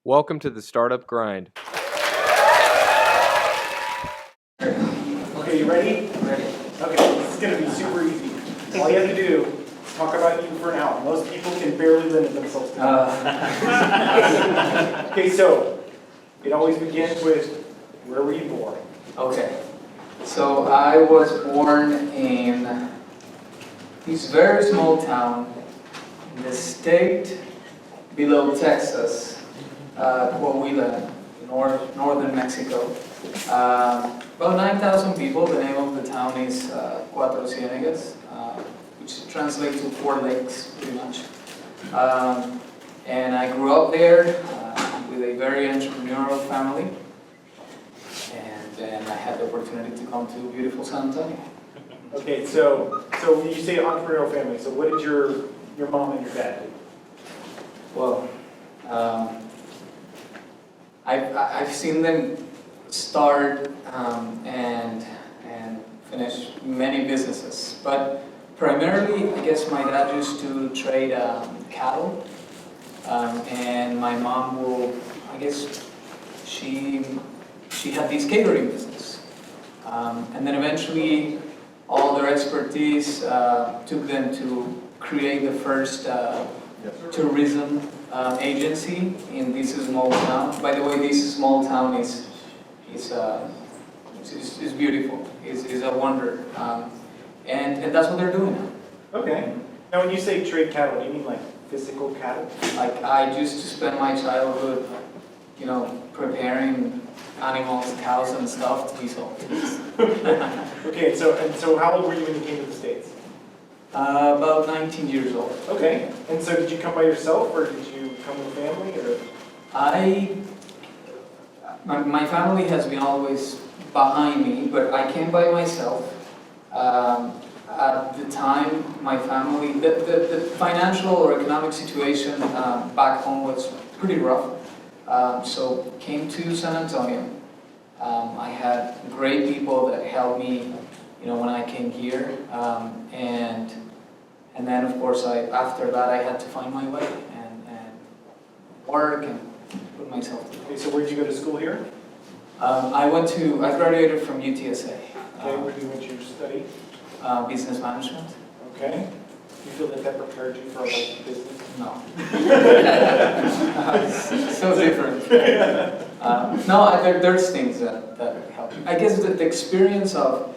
Welcome to the Startup Grind. Okay, you ready? Ready. Okay, this is going to be super easy. All you have to do is talk about you for an hour. Most people can barely limit themselves to that. Okay, so it always begins with, where were you born? Okay, so I was born in this very small town in the state below Texas, Coahuila, northern Mexico. About 9,000 people. The name of the town is Cuatro Ciénegas, which translates to 4 lakes, pretty much. And I grew up there with a very entrepreneurial family. And then I had the opportunity to come to beautiful San Antonio. Okay, so when you say entrepreneurial family, so what did your mom and your dad do? Well, I've seen them start and finish many businesses, but primarily, I guess my dad used to trade cattle, and my mom she had this catering business, and then eventually all their expertise took them to create the first tourism agency in this small town. By the way, this small town is beautiful. It's a wonder, and that's what they're doing now. Okay. Now, when you say trade cattle, do you mean like physical cattle? Like I used to spend my childhood, preparing animals, cows, and stuff to be sold. Okay, so how old were you when you came to the States? About 19 years old. Okay, and so did you come by yourself, or did you come with family, or? My family has been always behind me, but I came by myself. At the time, my family, the financial or economic situation back home was pretty rough. So came to San Antonio. I had great people that helped me, when I came here, and then of course after that I had to find my way and work and put myself through. Okay, so where did you go to school here? I graduated from UTSA. Okay, where did you went to study? Business management. Okay. Do you feel that prepared you for a life of business? No. So different. No, there's things that help you. I guess the experience of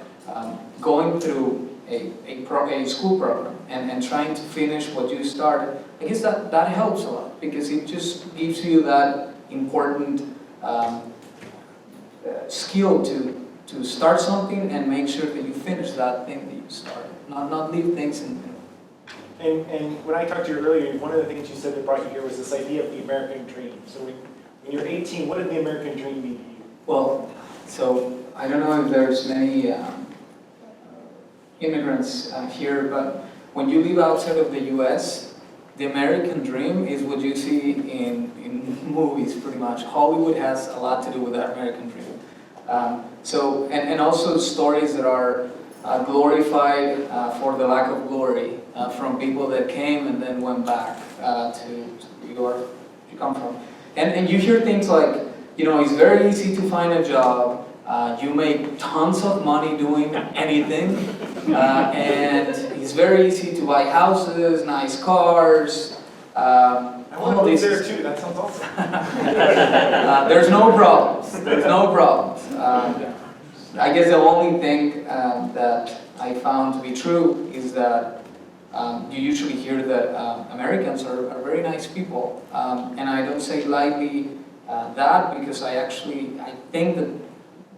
going through a school program and trying to finish what you started, I guess that helps a lot, because it just gives you that important skill to start something and make sure that you finish that thing that you started, not leave things in. And when I talked to you earlier, one of the things you said that brought you here was this idea of the American dream. So when you're 18, what did the American dream mean to you? Well, so I don't know if there's many immigrants here, but when you live outside of the U.S., the American dream is what you see in movies, pretty much. Hollywood has a lot to do with that American dream. And also stories that are glorified for the lack of glory from people that came and then went back to where you come from. And you hear things like, it's very easy to find a job, you make tons of money doing anything, and it's very easy to buy houses, nice cars. I want to live there too, that sounds awesome. There's no problems. I guess the only thing that I found to be true is that you usually hear that Americans are very nice people, and I don't say lightly that, because I think that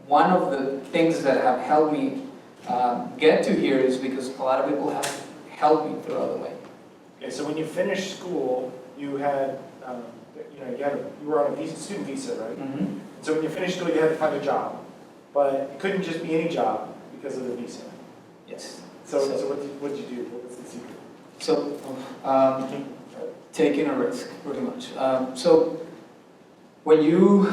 one of the things that have helped me get to here is because a lot of people have helped me throughout the way. Okay, so when you finished school, you had, you were on a student visa, right? Mm-hmm. So when you finished school, you had to find a job, but it couldn't just be any job because of the visa. Yes. So what did you do? What was the secret? So, taking a risk, pretty much. So, when you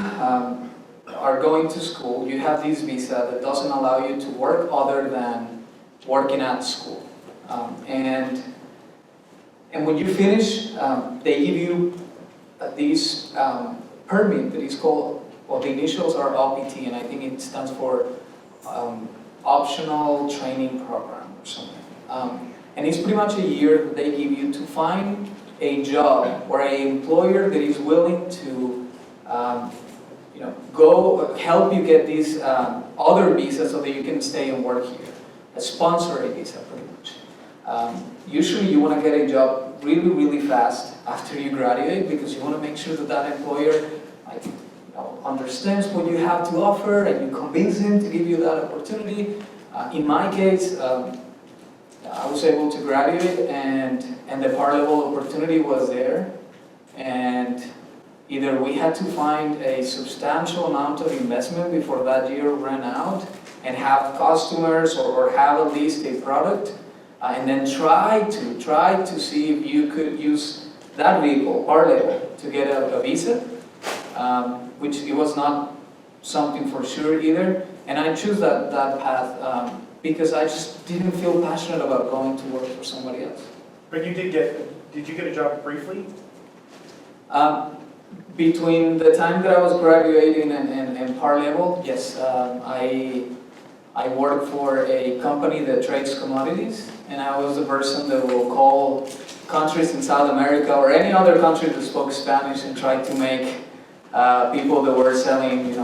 are going to school, you have this visa that doesn't allow you to work other than working at school. And when you finish, they give you these permit that is called, well, the initials are OPT, and I think it stands for Optional Training Program or something. And it's pretty much a year that they give you to find a job or an employer that is willing to go help you get these other visas so that you can stay and work here. A sponsored visa, pretty much. Usually you want to get a job really, really fast after you graduate because you want to make sure that that employer understands what you have to offer and you convince him to give you that opportunity. In my case, I was able to graduate and the Parlevel opportunity was there, and either we had to find a substantial amount of investment before that year ran out and have customers or have at least a product, and then try to see if you could use that vehicle, Parlevel, to get a visa, which it was not something for sure either. And I chose that path because I just didn't feel passionate about going to work for somebody else. But did you get a job briefly? Between the time that I was graduating and Parlevel, yes, I worked for a company that trades commodities, and I was the person that will call countries in South America or any other country that spoke Spanish and try to make people that were selling,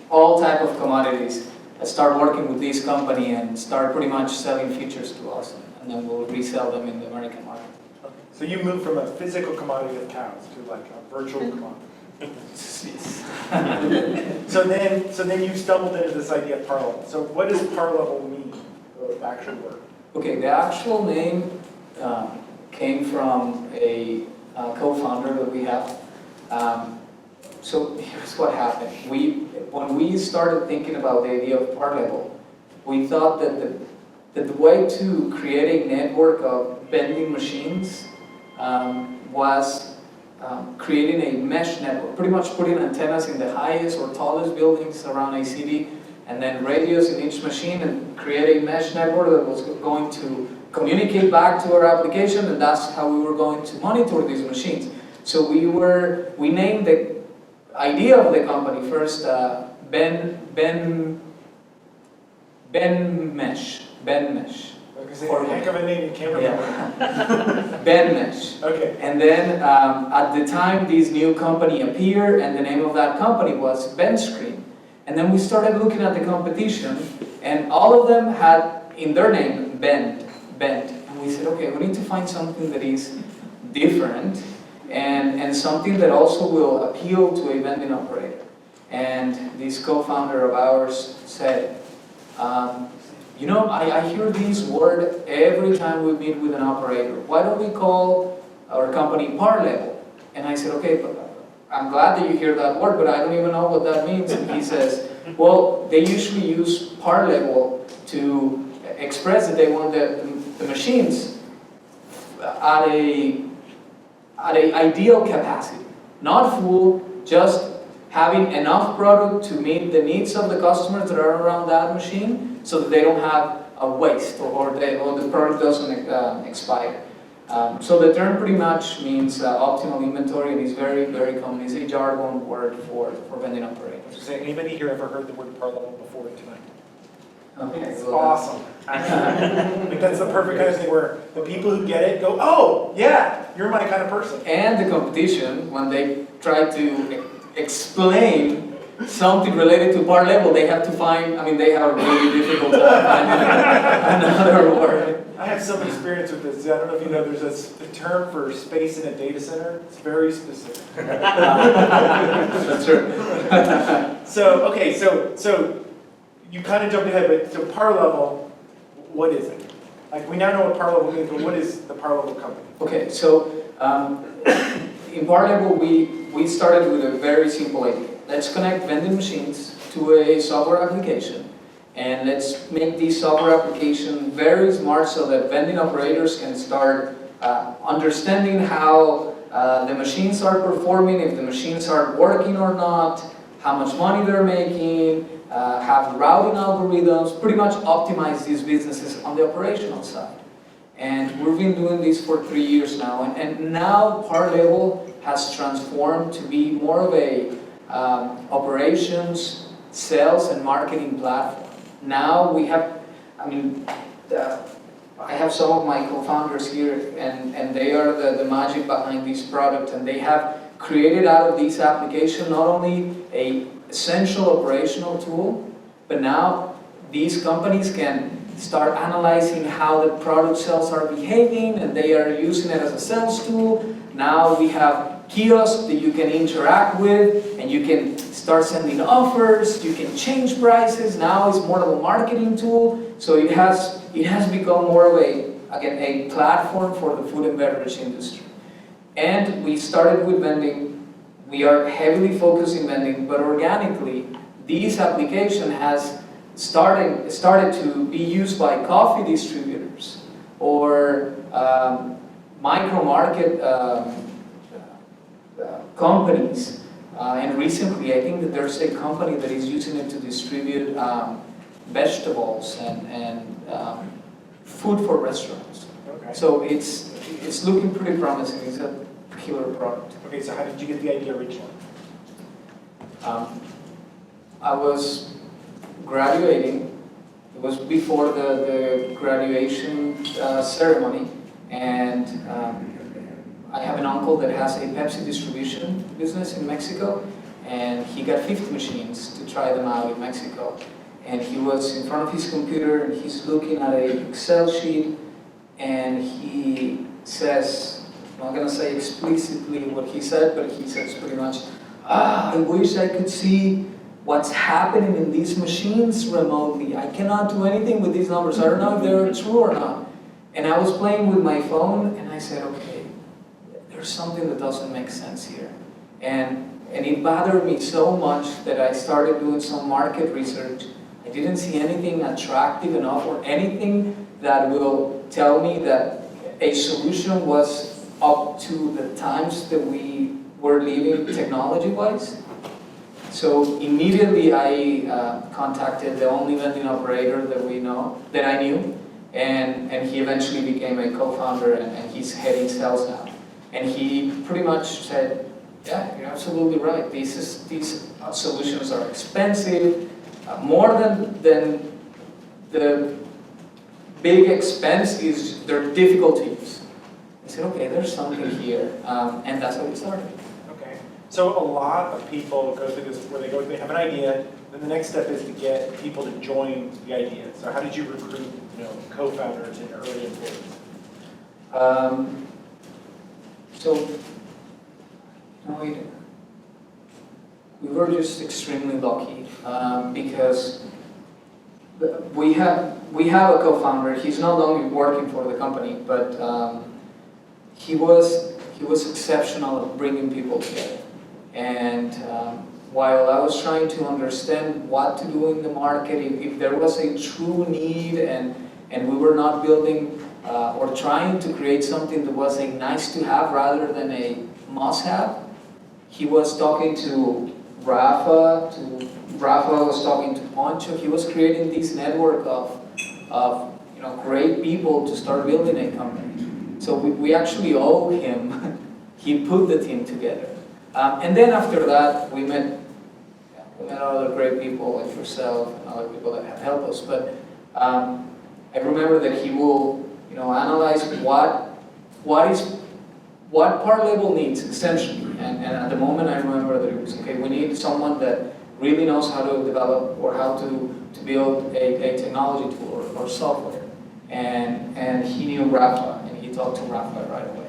all type of commodities start working with this company and start pretty much selling features to us, and then we'll resell them in the American market. Okay. So you moved from a physical commodity of cows to like a virtual commodity. Yes. So then you stumbled into this idea of Parlevel. So what does Parlevel mean, the actual word? Okay, the actual name came from a co-founder that we have. So here's what happened. When we started thinking about the idea of Parlevel, we thought that the way to create a network of vending machines was creating a mesh network, pretty much putting antennas in the highest or tallest buildings around a city, and then radios in each machine, and create a mesh network that was going to communicate back to our application, and that's how we were going to monitor these machines. So we named the idea of the company first Ben Mesh. Because it's a heck of a name, you can't remember. Yeah. Ben Mesh. Okay. And then at the time this new company appeared, and the name of that company was Ben Screen. And then we started looking at the competition, and all of them had in their name bend. And we said, okay, we need to find something that is different and something that also will appeal to a vending operator. And this co-founder of ours said, I hear this word every time we meet with an operator. Why don't we call our company Parlevel? And I said, okay, but I'm glad that you hear that word, but I don't even know what that means. And he says, well, they usually use Parlevel to express that they want the machines at a ideal capacity, not full, just having enough product to meet the needs of the customers that are around that machine, so that they don't have a waste or the product doesn't expire. So the term pretty much means optimal inventory, and is very, very common. It's a jargon word for vending operators. So anybody here ever heard the word Parlevel before tonight? Okay, It's awesome. Like that's the perfect kind of thing where the people who get it go, oh, yeah, you're my kind of person. And the competition, when they try to explain something related to Parlevel, they have to find, they have a really difficult time finding another word. I have some experience with this. I don't know if you know, there's a term for space in a data center. It's very specific. That's true. So you kind of jumped ahead, but so Parlevel, what is it? Like we now know what Parlevel means, but what is the Parlevel company? Okay, so in Parlevel we started with a very simple idea. Let's connect vending machines to a software application, and let's make this software application very smart so that vending operators can start understanding how the machines are performing, if the machines are working or not, how much money they're making, have routing algorithms, pretty much optimize these businesses on the operational side. And we've been doing this for 3 years now, and now Parlevel has transformed to be more of a operations, sales, and marketing platform. Now we have, I mean, I have some of my co-founders here, and they are the magic behind this product, and they have created out of this application not only a essential operational tool, but now these companies can start analyzing how the product sales are behaving, and they are using it as a sales tool. Now we have kiosks that you can interact with, and you can start sending offers, you can change prices. Now it's more of a marketing tool. So it has become more of a platform for the food and beverage industry. And we started with vending. We are heavily focused in vending, but organically, this application has started to be used by coffee distributors or micro market companies. And recently, I think that there's a company that is using it to distribute vegetables and food for restaurants. Okay. So it's looking pretty promising. It's a killer product. Okay, so how did you get the idea originally? I was graduating. It was before the graduation ceremony, and I have an uncle that has a Pepsi distribution business in Mexico, and he got 50 machines to try them out in Mexico. And he was in front of his computer, and he's looking at an Excel sheet, and he says, I'm not going to say explicitly what he said, but he says pretty much, I wish I could see what's happening in these machines remotely. I cannot do anything with these numbers. I don't know if they're true or not. And I was playing with my phone, and I said, okay, there's something that doesn't make sense here. And it bothered me so much that I started doing some market research. I didn't see anything attractive enough or anything that will tell me that a solution was up to the times that we were living technology-wise. So immediately I contacted the only vending operator that I knew, and he eventually became a co-founder, and he's heading sales now. And he pretty much said, yeah, you're absolutely right. These solutions are expensive, more than the big expense is their difficult to use. I said, okay, there's something here, and that's how we started. Okay, so a lot of people go through this where they have an idea, then the next step is to get people to join the idea. So how did you recruit, co-founders and early employees? So we were just extremely lucky because we have a co-founder. He's not only working for the company, but he was exceptional at bringing people together. And while I was trying to understand what to do in the market, if there was a true need, and we were not building or trying to create something that was a nice to have rather than a must have, he was talking to Rafa was talking to Poncho. He was creating this network of great people to start building a company. So we actually owe him. He put the team together. And then after that, we met other great people like yourself and other people that have helped us. But I remember that he will analyze what Parlevel needs essentially. And at the moment I remember that it was, okay, we need someone that really knows how to develop or how to build a technology tool or software. And he knew Rafa, and he talked to Rafa right away.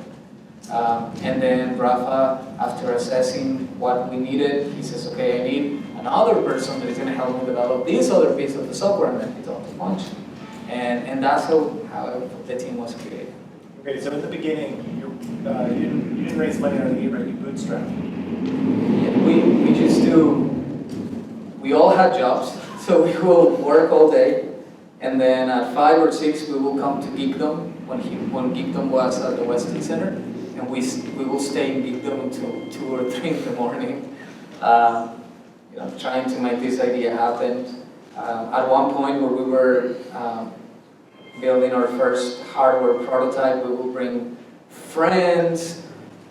And then Rafa, after assessing what we needed, he says, okay, I need another person that is going to help me develop this other piece of the software, and then he talked to Poncho. And that's how the team was created. Okay, so in the beginning, you didn't raise money out of the gate, right? You bootstrapped. Yeah, we just we all had jobs, so we will work all day, and then at 5 or 6 we will come to Geekdom when Geekdom was at the Westin Center, and we will stay in Geekdom until 2 or 3 in the morning, trying to make this idea happen. At one point where we were building our first hardware prototype, we will bring friends,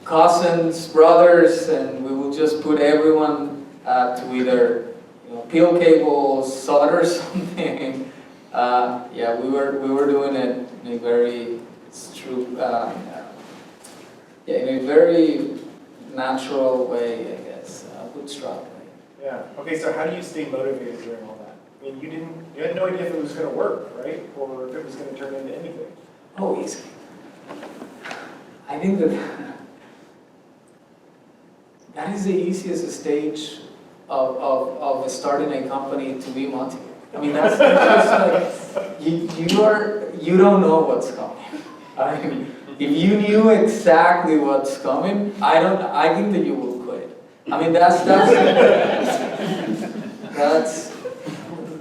cousins, brothers, and we will just put everyone to either peel cables, solder something. Yeah, we were doing it in a very in a very natural way, I guess, bootstrap way. Yeah. Okay, so how do you stay motivated during all that? I mean, you had no idea if it was going to work, right? Or if it was going to turn into anything. Oh, easy. I think that is the easiest stage of starting a company to be motivated. I mean, that's just like, you don't know what's coming. I mean, if you knew exactly what's coming, I think that you will quit. I mean, that's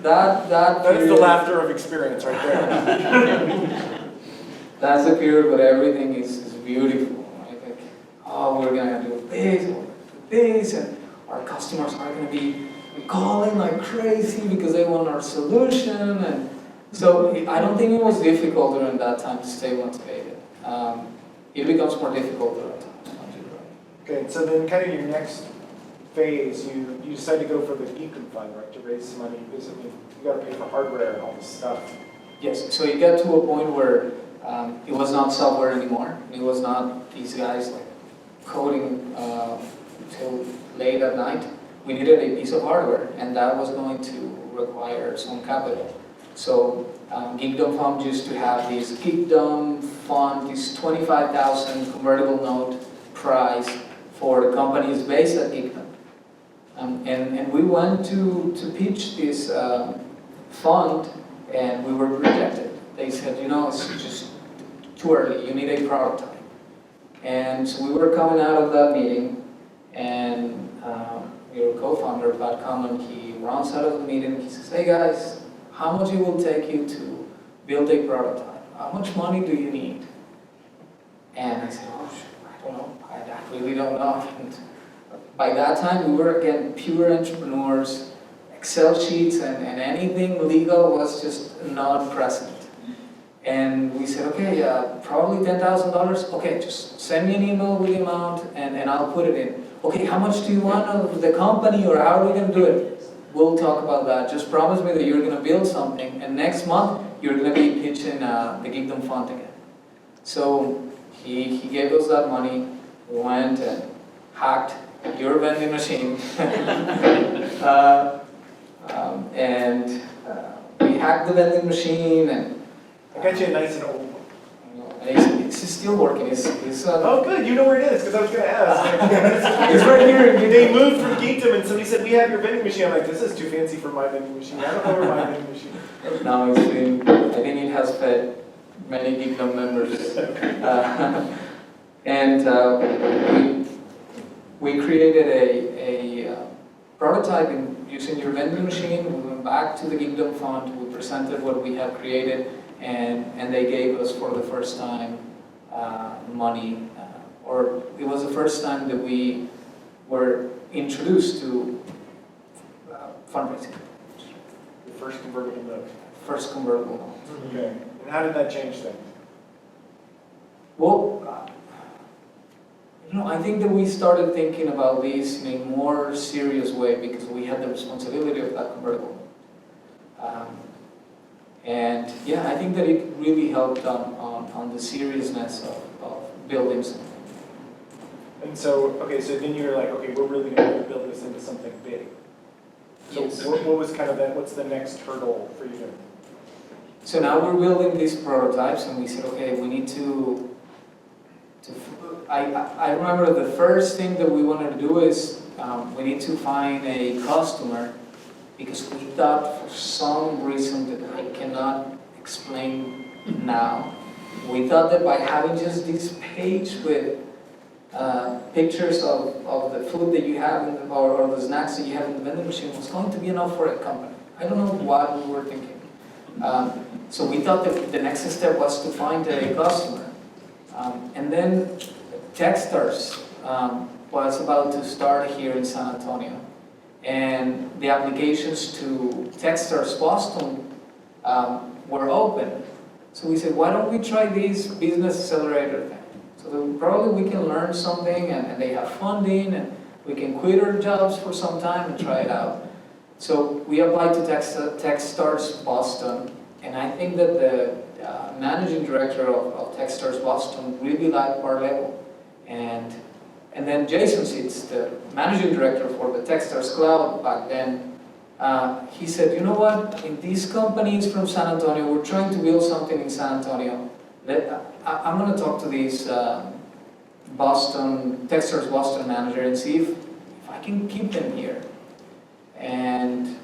That is the laughter of experience right there. That's the period where everything is beautiful, right? Like, oh, we're gonna do this, we're gonna do this, and our customers are gonna be calling like crazy because they want our solution, and so I don't think it was difficult during that time to stay motivated. It becomes more difficult during that time. Okay, so then kind of your next phase, you decide to go for the Geekdom Fund, right, to raise some money. Basically, you got to pay for hardware and all this stuff. Yes, so you get to a point where it was not software anymore. It was not these guys like coding till late at night. We needed a piece of hardware, and that was going to require some capital. So Geekdom Fund used to have this Geekdom Fund, this 25,000 convertible note prize for the companies based at Geekdom. And we went to pitch this fund, and we were rejected. They said, it's just too early, you need a prototype. And so we were coming out of that meeting, and your co-founder, Pat Common, he runs out of the meeting, he says, hey guys, how much it will take you to build a prototype? How much money do you need? And I said, I don't know, I really don't know. And by that time, we were, again, pure entrepreneurs. Excel sheets and anything legal was just not present. And we said, okay, probably $10,000. Okay, just send me an email with the amount and I'll put it in. Okay, how much do you want of the company, or how are we going to do it? We'll talk about that. Just promise me that you're going to build something, and next month you're going to be pitching the Geekdom Fund again. So he gave us that money. We went and hacked your vending machine. We hacked the vending machine, and I got you a nice and old one. It's still working. Oh, good. You know where it is, because I was going to ask. It's right here. They moved from Geekdom, and somebody said, we have your vending machine. I'm like, this is too fancy for my vending machine. I don't know where my vending machine is. Now I think it has fed many Geekdom members. We created a prototype using your vending machine. We went back to the Geekdom Fund. We presented what we had created, and they gave us for the first time money, or it was the first time that we were introduced to fundraising. The first convertible note. First convertible note. Okay. And how did that change things? Well, I think that we started thinking about this in a more serious way because we had the responsibility of that convertible. And yeah, I think that it really helped on the seriousness of building something. And so, okay, so then you're like, okay, we're really going to build this into something big. So Yes. what was kind of that, what's the next hurdle for you to? So now we're building these prototypes, and we said, okay, we need to I remember the first thing that we wanted to do is we need to find a customer, because we thought for some reason that I cannot explain now, we thought that by having just this page with pictures of the food that you have or the snacks that you have in the vending machine was going to be enough for a company. I don't know what we were thinking. So we thought that the next step was to find a customer. And then Techstars was about to start here in San Antonio. And the applications to Techstars Boston were open. So we said, why don't we try this business accelerator thing? So that probably we can learn something, and they have funding, and We can quit our jobs for some time and try it out. So we applied to Techstars Boston, and I think that the managing director of Techstars Boston really liked Parlevel. And then Jason Seitz, the managing director for the Techstars Cloud back then, he said, you know what, in these companies from San Antonio, we're trying to build something in San Antonio. I'm going to talk to this Techstars Boston manager and see if I can keep them here. And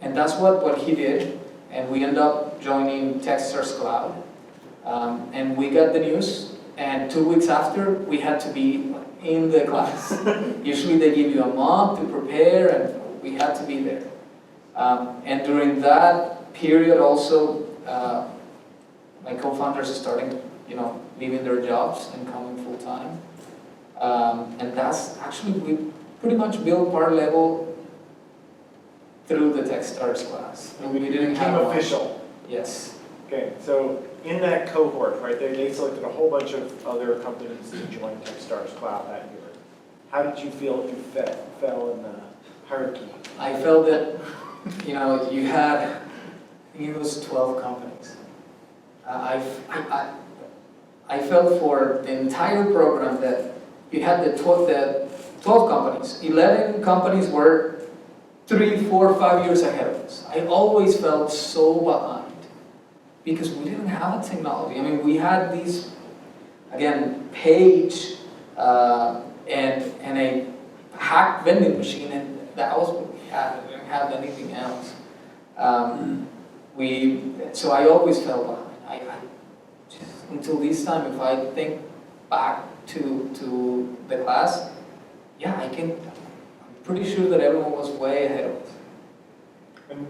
that's what he did, and we ended up joining Techstars Cloud. And we got the news, and 2 weeks after, we had to be in the class. Usually they give you a month to prepare, and we had to be there. And during that period also, my co-founders started, leaving their jobs and coming full time. And that's actually, we pretty much built Parlevel through the Techstars class. And we didn't became have official. Yes. Okay, so in that cohort, right, they selected a whole bunch of other companies to join Techstars Cloud that year. How did you feel you fell in the hierarchy? I felt that, you had, I think it was 12 companies. I felt for the entire program that you had the 12 companies. 11 companies were 3, 4, 5 years ahead of us. I always felt so behind because we didn't have a technology. I mean, we had these, again, page and a hacked vending machine, and that was what we had. We didn't have anything else. So I always felt behind. Until this time, if I think back to the class, yeah, I'm pretty sure that everyone was way ahead of us.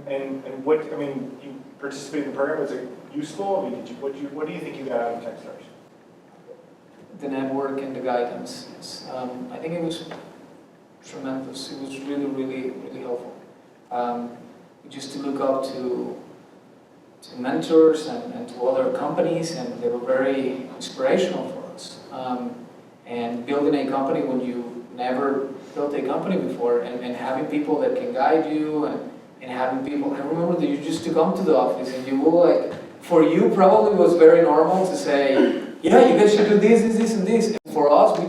And what, you participated in the program, was it useful? What do you think you got out of Techstars? The network and the guidance. I think it was tremendous. It was really, really, really helpful. Just to look up to mentors and to other companies, and they were very inspirational for us. And building a company when you never built a company before, and having people that can guide you, and having people, I remember that you used to come to the office and you will for you probably was very normal to say, yeah, you guys should do this, and this. And for us, we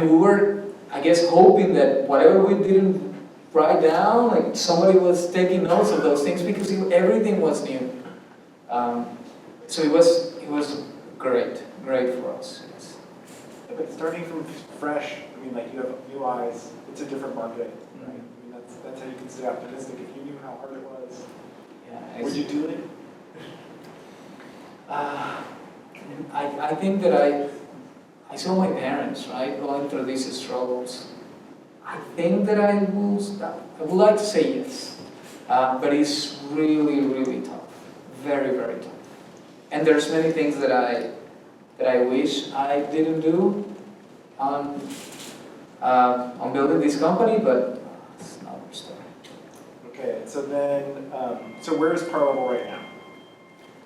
were, I guess, hoping that whatever we didn't write down, somebody was taking notes of those things because everything was new. So it was great for us. Yes. But starting from fresh, you have new eyes, it's a different market, right? That's how you can stay optimistic. If you knew how hard it was, Yeah, would you do it? I think that I saw my parents, right, going through these struggles. I think that I would like to say yes, but it's really, really tough, very, very tough. And there's many things that I wish I didn't do on building this company, but it's another story. Okay, so then, so where's Parlevel right now?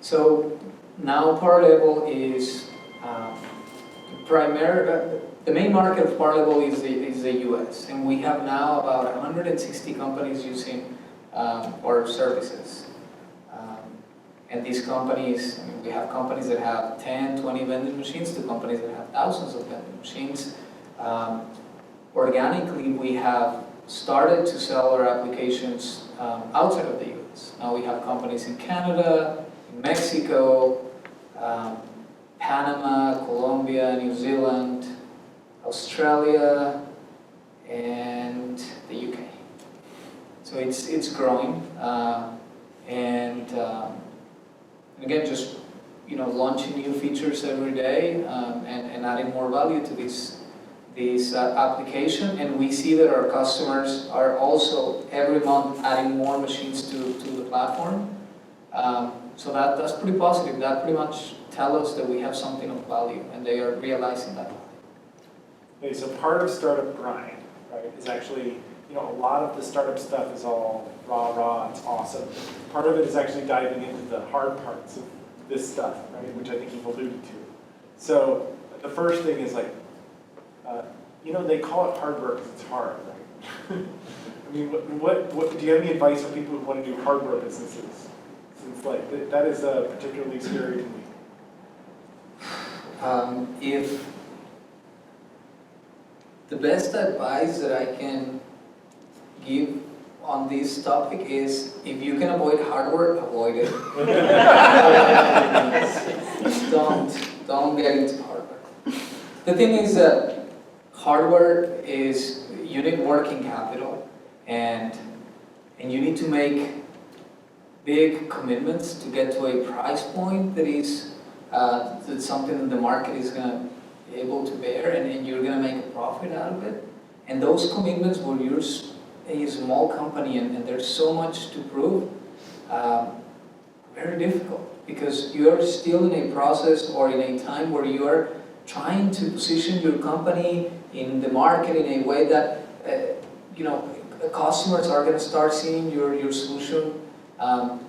So now Parlevel is the main market of Parlevel is the US, and we have now about 160 companies using our services. And these companies, we have companies that have 10, 20 vending machines to companies that have thousands of vending machines. Organically, we have started to sell our applications outside of the US. Now we have companies in Canada, in Mexico, Panama, Colombia, New Zealand, Australia, and the UK. So it's growing, and again, just launching new features every day, and adding more value to this application. And we see that our customers are also every month adding more machines to the platform. So that's pretty positive. That pretty much tells us that we have something of value, and they are realizing that. Okay, so part of startup grind, right, is actually, a lot of the startup stuff is all rah, it's awesome. Part of it is actually diving into the hard parts of this stuff, right, which I think you've alluded to. So the first thing is they call it hard work 'cause it's hard, right? I mean, what do you have any advice for people who want to do hardware businesses? Since that is particularly scary to me. If the best advice that I can give on this topic is, if you can avoid hardware, avoid it. Don't get into hardware. The thing is that hardware is, you need working capital, and you need to make big commitments to get to a price point that is that's something that the market is going to be able to bear, and you're going to make a profit out of it. And those commitments, where you're a small company and there's so much to prove, very difficult, because you are still in a process or in a time where you are trying to position your company in the market in a way that customers are going to start seeing your solution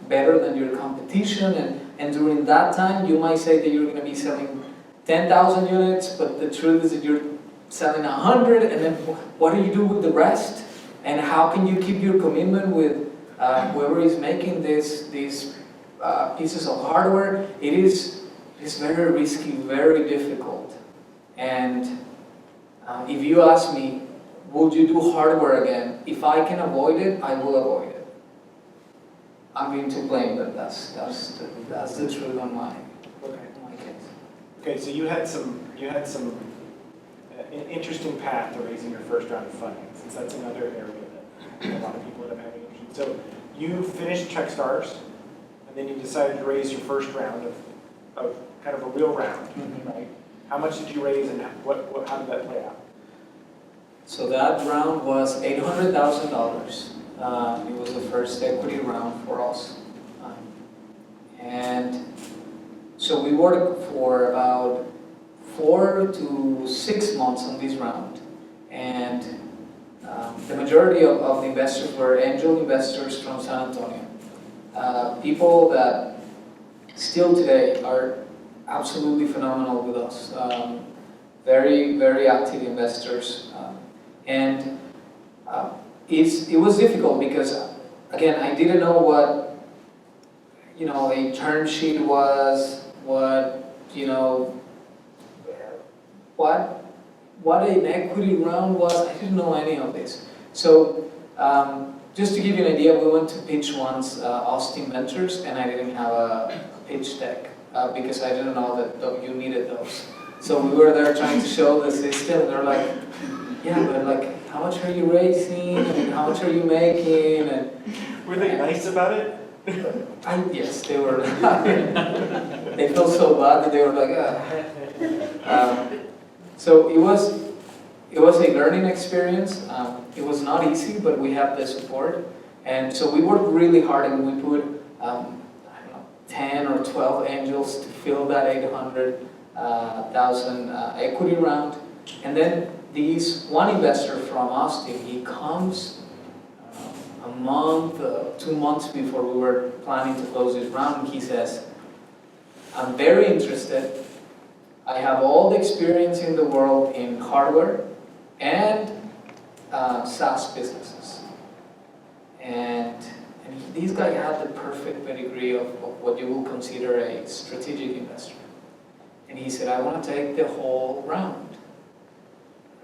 better than your competition, and during that time you might say that you're going to be selling 10,000 units, but the truth is that you're selling 100, and then what do you do with the rest? And how can you keep your commitment with whoever is making these pieces of hardware? It's very risky, very difficult. And if you ask me, would you do hardware again? If I can avoid it, I will avoid it. I'm going to blame, but that's the truth on my case. Okay, so you had some an interesting path to raising your first round of funding, since that's another area that a lot of people end up having interest in. So you finished Checkstars, and then you decided to raise your first round of kind of a real round, right? How much did you raise, and how did that play out? So that round was $800,000. It was the first equity round for us. And so we worked for about 4 to 6 months on this round. And the majority of the investors were angel investors from San Antonio. People that still today are absolutely phenomenal with us. Very, very active investors. And it was difficult because, again, I didn't know what a term sheet was, what an equity round was. I didn't know any of this. So just to give you an idea, we went to pitch once Austin Ventures, and I didn't have a pitch deck because I didn't know that you needed those. So we were there trying to show the system, and they're like, yeah, but how much are you raising, and how much are you making? And were they nice about it? Yes, they were. They felt so bad that they were like, so it was a learning experience. It was not easy, but we had the support, and so we worked really hard, and we put 10 or 12 angels to fill that 800,000 equity round, and then one investor from Austin, he comes a month, 2 months before we were planning to close this round, and he says, I'm very interested. I have all the experience in the world in hardware and SaaS businesses. And this guy had the perfect pedigree of what you will consider a strategic investor. And he said, I want to take the whole round.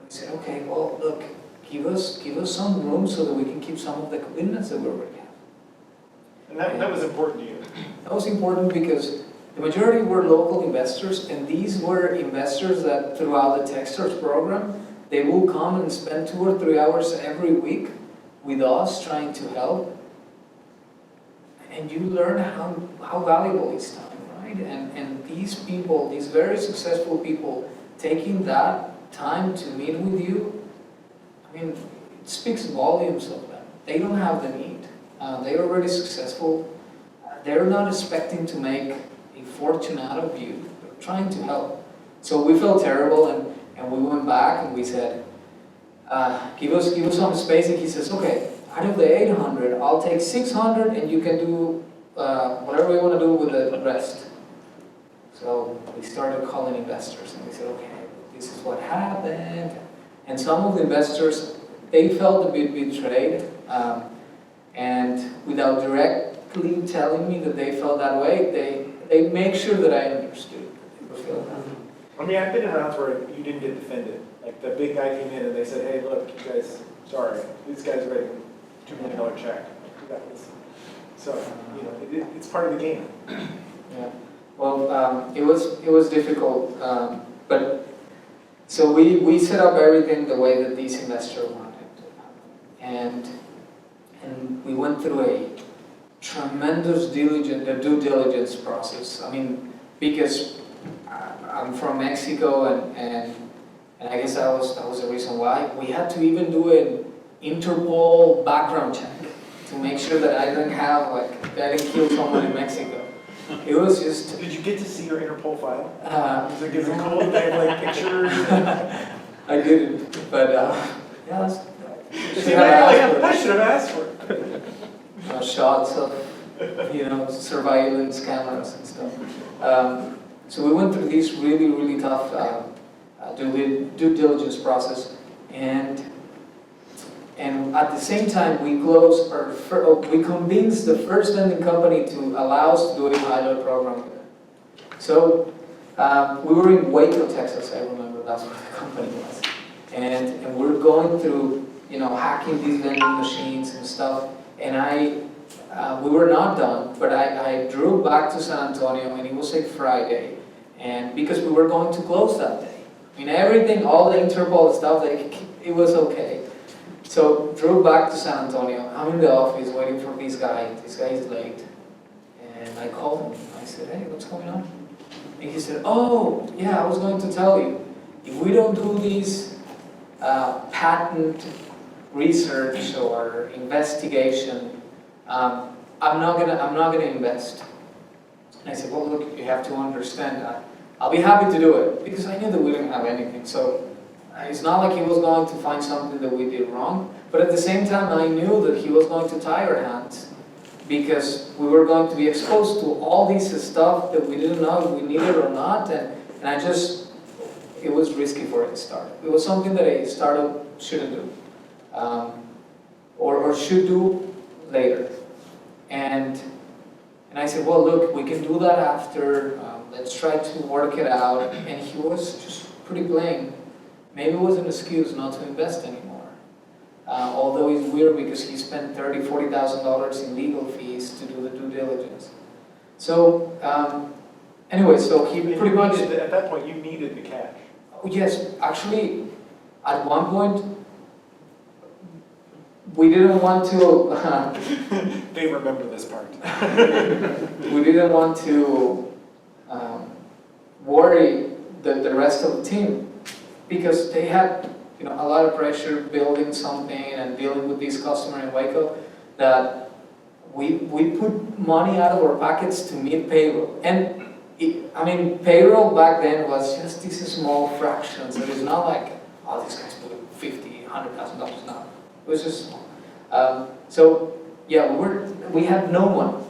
I said, okay, well, look, give us some room so that we can keep some of the commitments that we already have. And that was important to you? That was important because the majority were local investors, and these were investors that throughout the Techstars program, they will come and spend 2 or 3 hours every week with us trying to help. And you learn how valuable is time, right? And these people, these very successful people, taking that time to meet with you, I mean, it speaks volumes of them. They don't have the need. They're already successful. They're not expecting to make a fortune out of you. They're trying to help. So we felt terrible, and we went back and we said, give us some space. And he says, okay, out of the 800, I'll take 600, and you can do whatever you want to do with the rest. So we started calling investors, and we said, okay, this is what happened. And some of the investors, they felt a bit betrayed, and without directly telling me that they felt that way, they make sure that I understood that they were feeling that. I mean, I've been in rounds where you didn't get defended. Like the big guy came in and they said, hey, look, you guys, sorry, these guys are writing $2 million check. So, you know, it's part of the game. Yeah. Well, it was difficult, but so we set up everything the way that these investors wanted, and we went through a tremendous due diligence process. I mean, because I'm from Mexico, and I guess that was the reason why we had to even do an Interpol background check to make sure that I didn't kill someone in Mexico. It was just. Did you get to see your Interpol file? Is it cool? They have like pictures. I didn't, but yeah. I should have asked for it. Shots of surveillance cameras and stuff. So we went through this really tough due diligence process, and at the same time we we convinced the first lending company to allow us to do a pilot program. So we were in Waco, Texas. I remember that's where the company was, and we're going through hacking these vending machines and stuff. And we were not done, but I drove back to San Antonio, and it was a Friday, and because we were going to close that day. I mean, everything, all the Interpol stuff, it was okay. So drove back to San Antonio. I'm in the office waiting for this guy. This guy is late, and I called him. I said, "Hey, what's going on?" And he said, "Oh, yeah, I was going to tell you. If we don't do these patent research or investigation, I'm not gonna invest." And I said, "Well, look, you have to understand that. I'll be happy to do it," because I knew that we didn't have anything. So it's not like he was going to find something that we did wrong. But at the same time, I knew that he was going to tie our hands, because we were going to be exposed to all this stuff that we didn't know if we needed or not. And it was risky for a startup. It was something that a startup shouldn't do. Or should do later. And I said, "Well, look, we can do that after. Let's try to work it out." And he was just pretty plain. Maybe it was an excuse not to invest anymore. Although it's weird because he spent $30,000, $40,000 in legal fees to do the due diligence. So anyway, so he pretty much. At that point, you needed the cash. Yes, actually, at one point, we didn't want to. They remember this part. We didn't want to worry the rest of the team, because they had a lot of pressure building something and dealing with this customer in Waco, that we put money out of our pockets to meet payroll. And payroll back then was just this small fraction. So it's not like, oh, this guy's putting $50,000, $100,000 now. It was just small. So yeah, we had no money.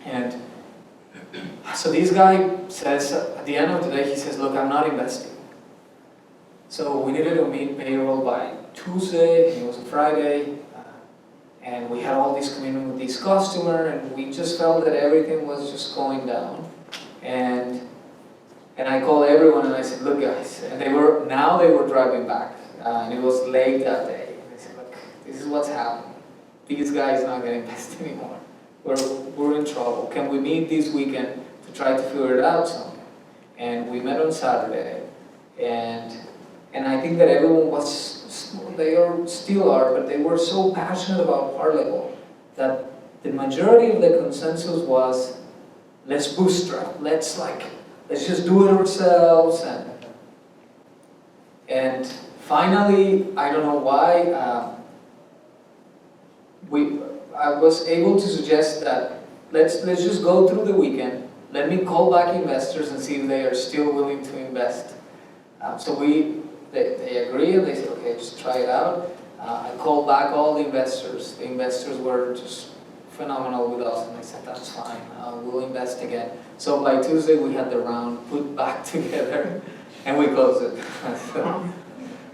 And so this guy says, at the end of the day, he says, "Look, I'm not investing." So we needed to meet payroll by Tuesday, and it was a Friday, and we had all this commitment with this customer, and we just felt that everything was just going down. And I called everyone and I said, "Look, guys," and they were driving back, and it was late that day. And I said, "Look, this is what's happening. These guys are not going to invest anymore. We're in trouble. Can we meet this weekend to try to figure it out somehow?" And we met on Saturday, and I think that everyone still are, but they were so passionate about Parlevel that the majority of the consensus was, let's bootstrap, let's just do it ourselves. And finally, I don't know why, I was able to suggest that let's just go through the weekend. Let me call back investors and see if they are still willing to invest. So they agreed, and they said, "Okay, just try it out." I called back all the investors. The investors were just phenomenal with us, and they said, "That's fine, we'll invest again." So by Tuesday, we had the round put back together, and we closed it.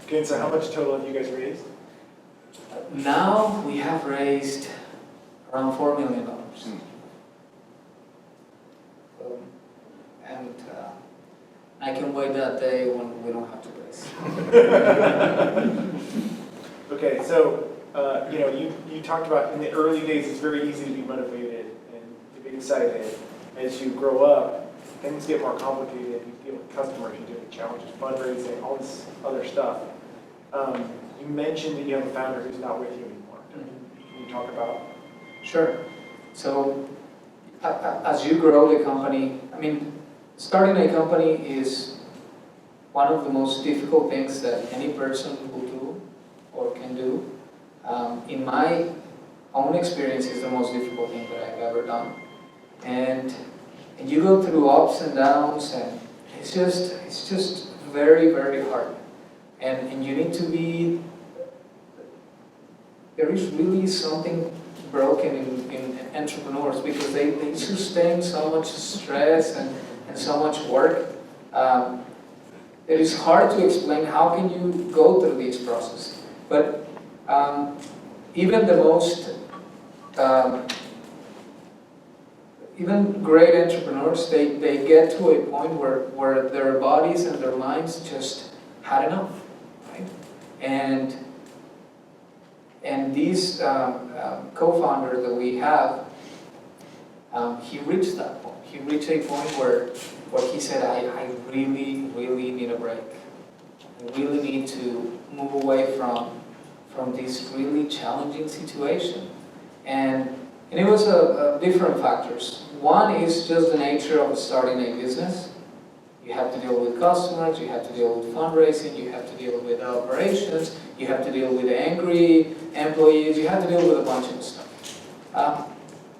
Okay, so how much total have you guys raised? Now we have raised around $4 million. And I can wait that day when we don't have to raise. Okay, so you talked about in the early days it's very easy to be motivated and to be excited. As you grow up, things get more complicated. You deal with customers, you deal with challenges, fundraising, all this other stuff. You mentioned that you have a founder who's not with you anymore. Can you talk about? Sure. So as you grow the company, I mean, starting a company is one of the most difficult things that any person will do or can do. In my own experience, it's the most difficult thing that I've ever done. And you go through ups and downs, and it's just very, very hard. And you need to be, there is really something broken in entrepreneurs because they sustain so much stress and so much work. It is hard to explain how can you go through this process. But even the most, even great entrepreneurs, they get to a point where their bodies and their minds just had enough, right? And this co-founder that we have, he reached that point. He reached a point where he said, I really, really need a break. I really need to move away from this really challenging situation. And it was different factors. One is just the nature of starting a business. You have to deal with customers, you have to deal with fundraising, you have to deal with operations, you have to deal with angry employees, you have to deal with a bunch of stuff.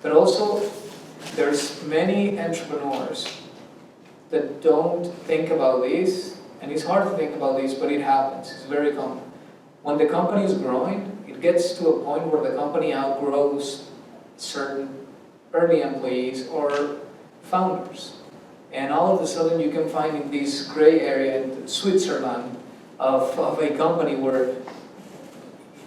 But also, there's many entrepreneurs that don't think about this, and it's hard to think about this, but it happens. It's very common. When the company is growing, it gets to a point where the company outgrows certain early employees or founders. And all of a sudden you can find in this gray area in Switzerland of a company where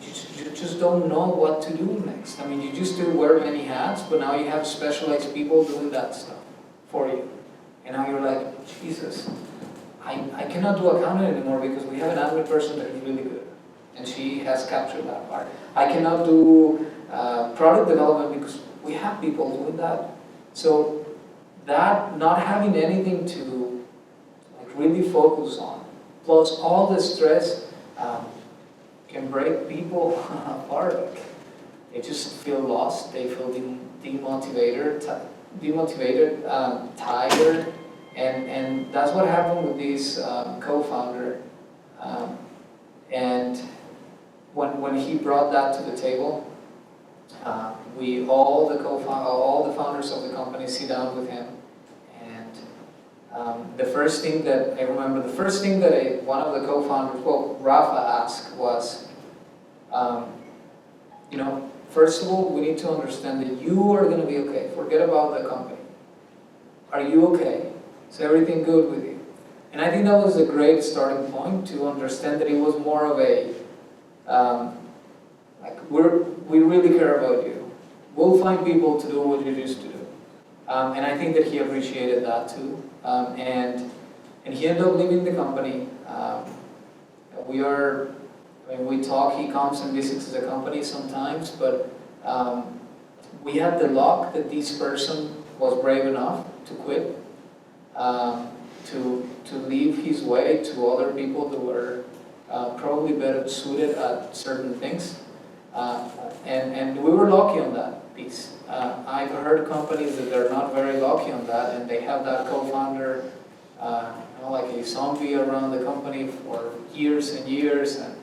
you just don't know what to do next. I mean, you used to wear many hats, but now you have specialized people doing that stuff for you. And now you're like, Jesus, I cannot do accounting anymore because we have an admin person that is really good. And she has captured that part. I cannot do product development because we have people doing that. So that not having anything to really focus on, plus all the stress, can break people apart. They just feel lost. They feel demotivated, tired, and that's what happened with this co-founder. And when he brought that to the table, we all the founders of the company sit down with him, and the first thing that I remember, one of the co-founders, Rafa asked was, first of all, we need to understand that you are going to be okay. Forget about the company. Are you okay? Is everything good with you? And I think that was a great starting point to understand that it was more of a, we really care about you. We'll find people to do what you used to do. And I think that he appreciated that too. And he ended up leaving the company. We talk, he comes and visits the company sometimes, but we had the luck that this person was brave enough to quit, to leave his way to other people that were probably better suited at certain things. And we were lucky on that piece. I've heard companies that they're not very lucky on that, and they have that co-founder like a zombie around the company for years and years, and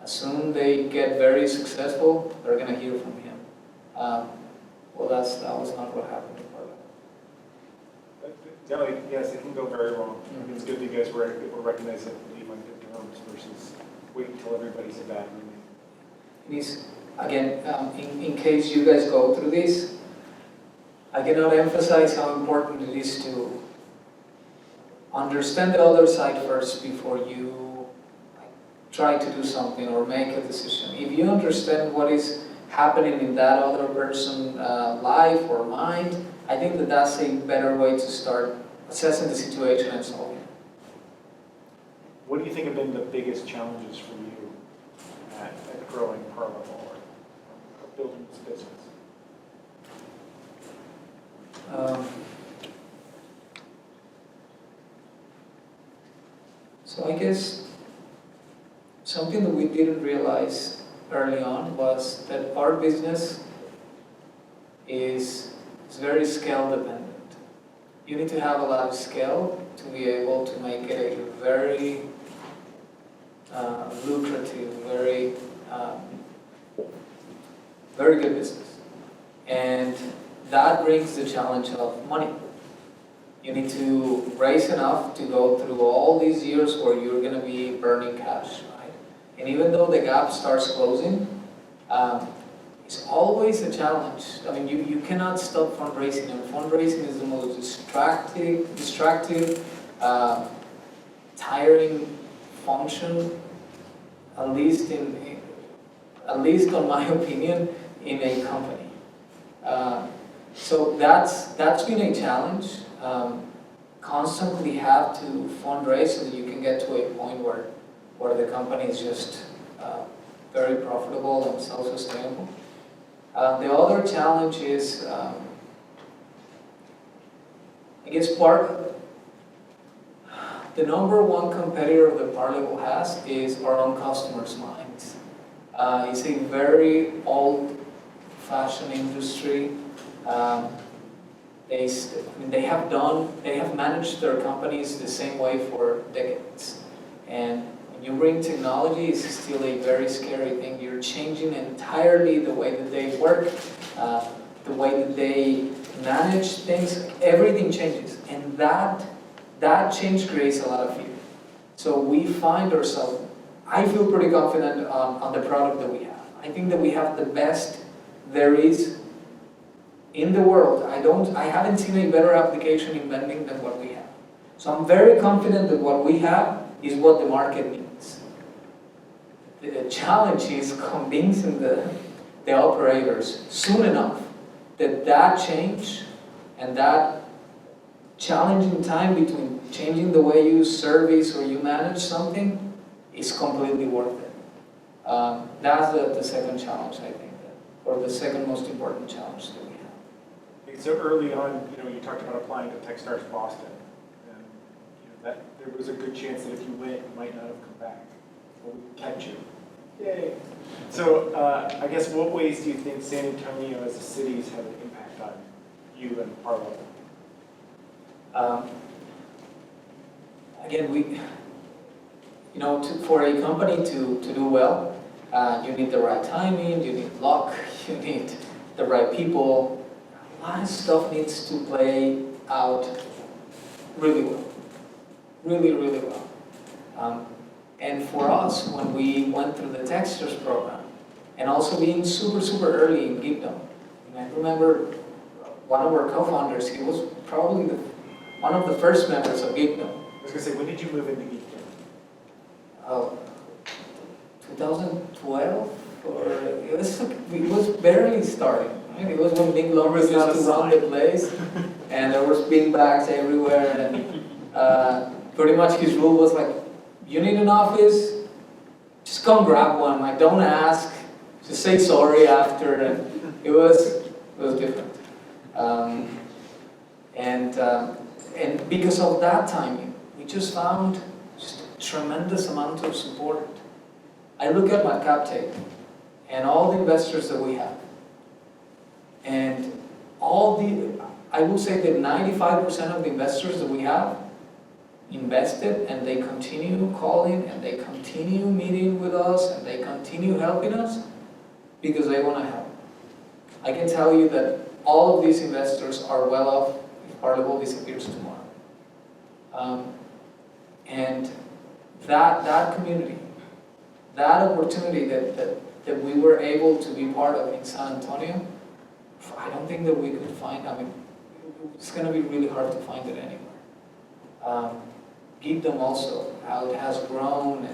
as soon they get very successful, they're going to hear from him. That was not what happened to Parlevel. No, yes, it can go very wrong. Mm-hmm. It's good that you guys were recognized that leave on good terms versus wait until everybody's a bad roommate. Again, in case you guys go through this, I cannot emphasize how important it is to understand the other side first before you try to do something or make a decision, if you understand what is happening in that other person's life or mind, I think that that's a better way to start assessing the situation and solving it. What do you think have been the biggest challenges for you at growing Parlevel or building this business? So I guess something that we didn't realize early on was that our business is very scale dependent. You need to have a lot of scale to be able to make it a very lucrative, very good business. And that brings the challenge of money. You need to raise enough to go through all these years where you're going to be burning cash, right? And even though the gap starts closing, it's always a challenge. I mean, you cannot stop fundraising, and fundraising is the most distractive, tiring function, at least on my opinion, in a company. So that's been a challenge. Constantly have to fundraise so that you can get to a point where the company is just very profitable and self-sustainable. The other challenge is, I guess the number one competitor that Parlevel has is our own customers' minds. It's a very old-fashioned industry. They have managed their companies the same way for decades. And when you bring technology, it's still a very scary thing. You're changing entirely the way that they work, the way that they manage things. Everything changes. And that change creates a lot of fear. So we find ourselves, I feel pretty confident on the product that we have. I think that we have the best there is in the world. I haven't seen a better application in vending than what we have. So I'm very confident that what we have is what the market needs. The challenge is convincing the operators soon enough that change and that challenging time between changing the way you service or you manage something is completely worth it. That's the second challenge, I think, or the second most important challenge that we have. So early on, you talked about applying to Techstars Boston, and that there was a good chance that if you went, you might not have come back. Well, we kept you. Yay! So I guess what ways do you think San Antonio as a city has had an impact on you and Parlevel? Again, for a company to do well, you need the right timing, you need luck, you need the right people. A lot of stuff needs to play out really well, really well. And for us, when we went through the Techstars program, and also being super early in Geekdom, I remember one of our co-founders, he was probably one of the first members of Geekdom. I was going to say, when did you move into Geekdom? 2012, or it was barely starting. Right? It was when Nick Lover used to run the place, and there was beanbags everywhere, and pretty much his rule was like, you need an office, just come grab one. Like, don't ask, just say sorry after, and it was different. And because of that timing, we just found just a tremendous amount of support. I look at my cap table and all the investors that we have, and I will say that 95% of the investors that we have invested, and they continue calling, and they continue meeting with us, and they continue helping us because they want to help. I can tell you that all of these investors are well off if Parlevel disappears tomorrow. And that community, that opportunity that we were able to be part of in San Antonio, I don't think that we could find. I mean, it's going to be really hard to find it anywhere. Geekdom also, how it has grown,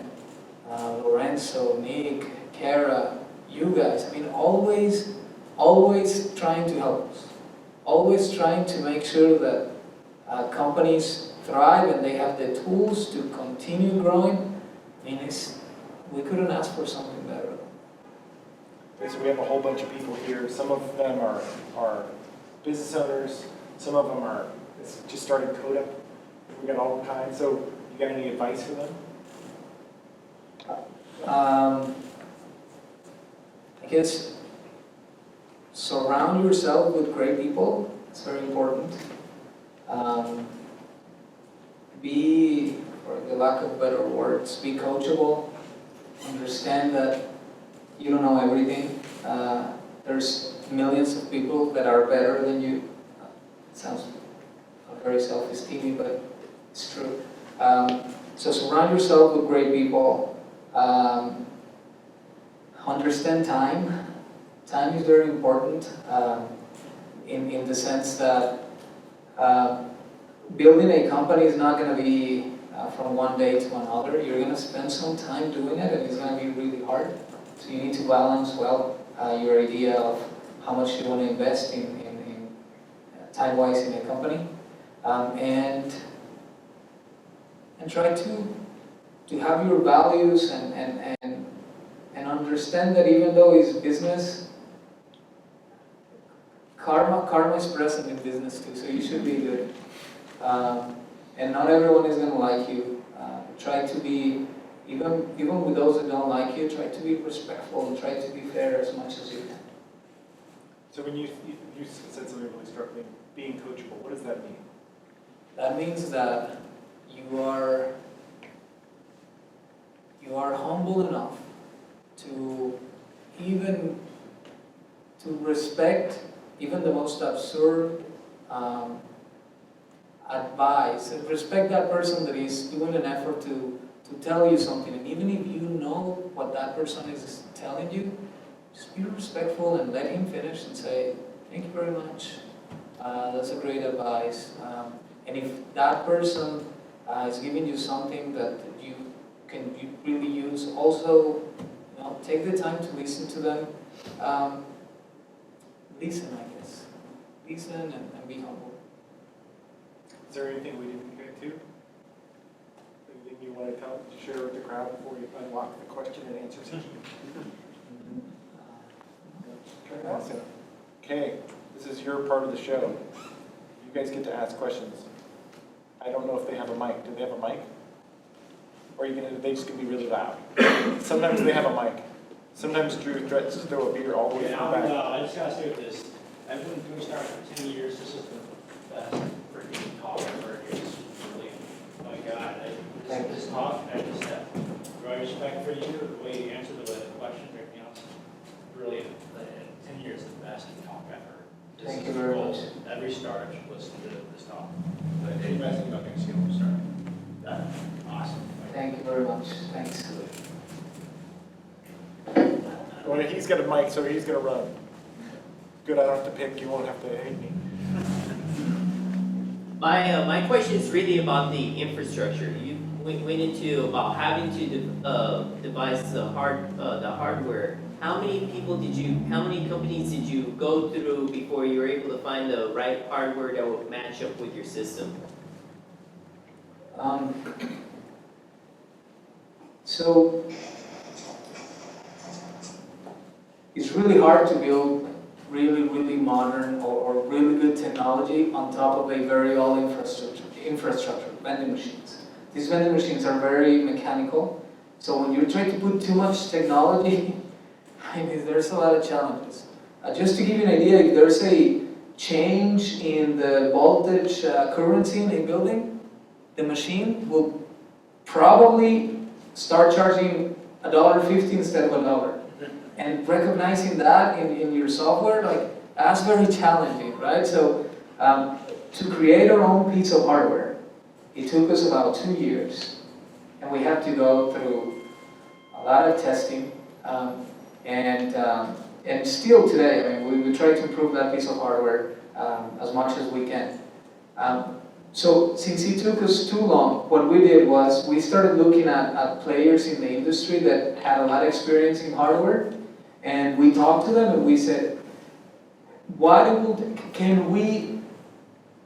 Lorenzo, Nick, Kara, you guys. I mean, always trying to help us. Always trying to make sure that companies thrive and they have the tools to continue growing. I mean, we couldn't ask for something better. Okay, so we have a whole bunch of people here. Some of them are business owners. Some of them are just starting Coda. We got all kinds. So you got any advice for them? I guess surround yourself with great people. It's very important. Be, for the lack of better words, be coachable. Understand that you don't know everything. There's millions of people that are better than you. It sounds not very self-esteeming, but it's true. So surround yourself with great people. Understand time. Time is very important in the sense that building a company is not going to be from one day to another. You're going to spend some time doing it, and it's going to be really hard. So you need to balance well your idea of how much you want to invest in time-wise in a company, and try to have your values and understand that even though it's business, karma is present in business too. So you should be good, and not everyone is going to like you. Try to be, even with those that don't like you, try to be respectful and try to be fair as much as you can. So when you said something really struck me, being coachable, what does that mean? That means that you are humble enough to respect even the most absurd advice, and respect that person that is doing an effort to tell you something, and even if you know what that person is telling you, just be respectful and let him finish and say, thank you very much, that's a great advice. And if that person is giving you something that you can really use, also take the time to listen to them. Listen, I guess. Listen and be humble. Is there anything we didn't get to? Anything you want to share with the crowd before we unlock the question and answer session? Awesome. Okay, this is your part of the show. You guys get to ask questions. I don't know if they have a mic. Do they have a mic? Or are they just going to be really loud? Sometimes they have a mic. Sometimes Drew threatens to throw a beer all the way from the back. I just got to say with this. I've been doing Star for 10 years. This is the best freaking talk I've heard. It's really, oh my God. This talk, I just have great respect for you, the way you answer the questions, everything else. Brilliant. 10 years is the best talk I've heard. Thank you very much. Every startup should listen to this talk. But anybody think about being skilled startup? That's awesome. Thank you very much. Thanks. Well, he's got a mic, so he's going to run. Good, I don't have to pick. You won't have to hate me. My question is really about the infrastructure. You went into about having to devise the hardware. How many companies did you go through before you were able to find the right hardware that would match up with your system? So it's really hard to build really modern or really good technology on top of a very old infrastructure, vending machines. These vending machines are very mechanical, so when you're trying to put too much technology, I mean, there's a lot of challenges. Just to give you an idea, if there's a change in the voltage currency in a building, the machine will probably start charging $1.50 instead of $1. And recognizing that in your software, that's very challenging, right? So to create our own piece of hardware, it took us about 2 years. And we had to go through a lot of testing. And still today, I mean, we try to improve that piece of hardware as much as we can. So since it took us too long, what we did was we started looking at players in the industry that had a lot of experience in hardware, and we talked to them and we said, can we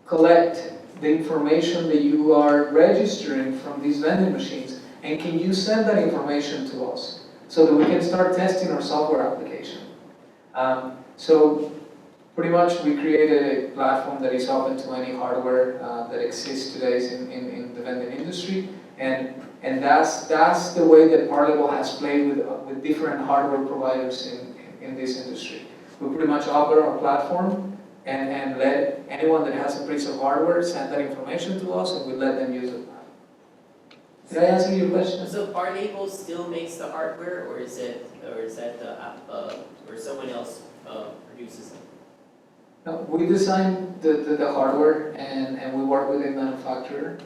collect the information that you are registering from these vending machines, and can you send that information to us so that we can start testing our software application? So pretty much we created a platform that is open to any hardware that exists today in the vending industry, and that's the way that Parlevel has played with different hardware providers in this industry. We pretty much offer our platform and let anyone that has a piece of hardware send that information to us, and we let them use it. Did I answer your question? So Parlevel still makes the hardware, or is that or someone else produces it? No, we design the hardware and we work with a manufacturer,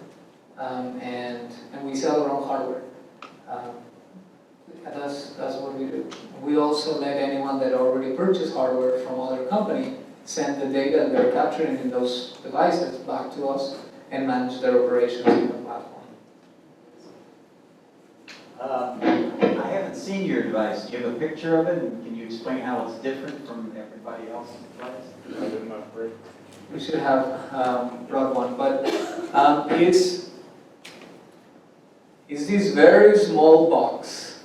and we sell our own hardware. And that's what we do. We also let anyone that already purchased hardware from other company send the data they're capturing in those devices back to us and manage their operations in the platform. I haven't seen your device. Do you have a picture of it? And can you explain how it's different from everybody else's device? We should have brought one, but it's this very small box,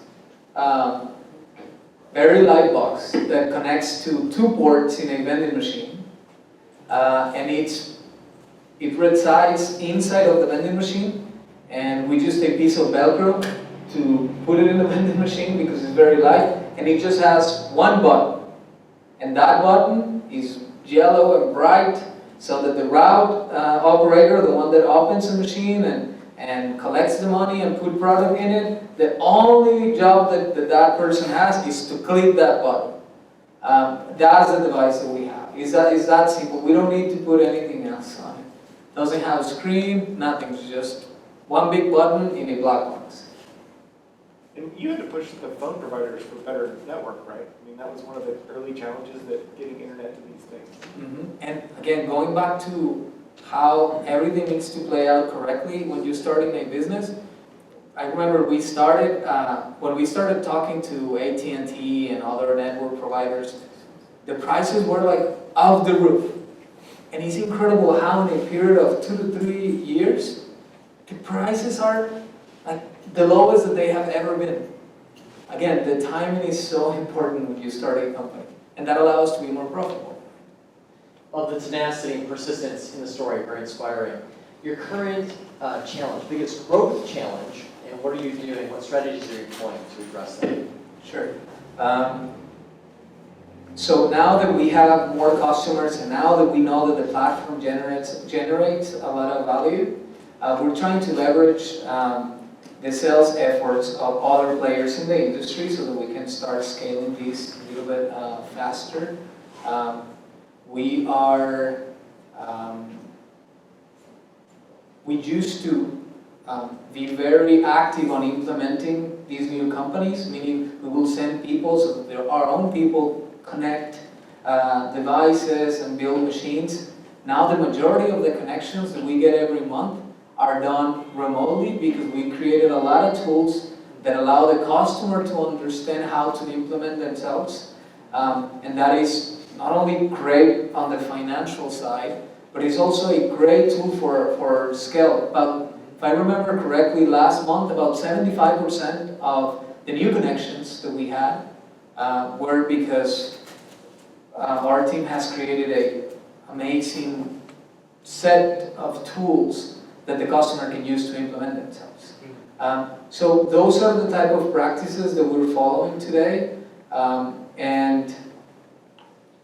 very light box that connects to 2 ports in a vending machine, and it resides inside of the vending machine, and we just take a piece of Velcro to put it in the vending machine because it's very light, and it just has one button, and that button is yellow and bright, so that the route operator, the one that opens the machine and collects the money and put product in it, the only job that person has is to click that button. That's the device that we have. It's that simple. We don't need to put anything else on it. Doesn't have a screen, nothing. It's just one big button in a black box. And you had to push the phone providers for better network, right? I mean, that was one of the early challenges, that getting internet to these things. Mm-hmm. And again, going back to how everything needs to play out correctly when you're starting a business, I remember when we started talking to AT&T and other network providers, the prices were like off the roof. And it's incredible how in a period of 2 to 3 years, the prices are like the lowest that they have ever been. Again, the timing is so important when you start a company, and that allows us to be more profitable. Well, the tenacity and persistence in the story are inspiring. Your current challenge, biggest growth challenge, and what are you doing, what strategies are you employing to address that? Sure. So now that we have more customers, and now that we know that the platform generates a lot of value, we're trying to leverage the sales efforts of other players in the industry so that we can start scaling these a little bit faster. We used to be very active on implementing these new companies, meaning we will send people so that our own people connect devices and build machines. Now the majority of the connections that we get every month are done remotely because we created a lot of tools that allow the customer to understand how to implement themselves. And that is not only great on the financial side, but it's also a great tool for scale. But if I remember correctly, last month about 75% of the new connections that we had were because our team has created an amazing set of tools that the customer can use to implement themselves. So those are the type of practices that we're following today, and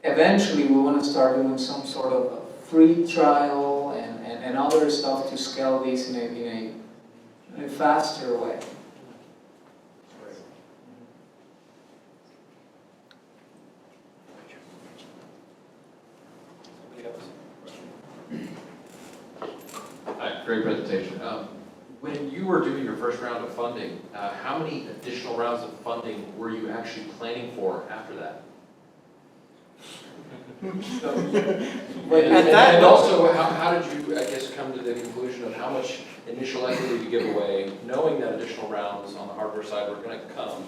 eventually we want to start doing some sort of a free trial and other stuff to scale these in a faster way. Great presentation. When you were doing your first round of funding, how many additional rounds of funding were you actually planning for after that? And also, how did you, I guess, come to the conclusion of how much initial equity to give away, knowing that additional rounds on the hardware side were going to come,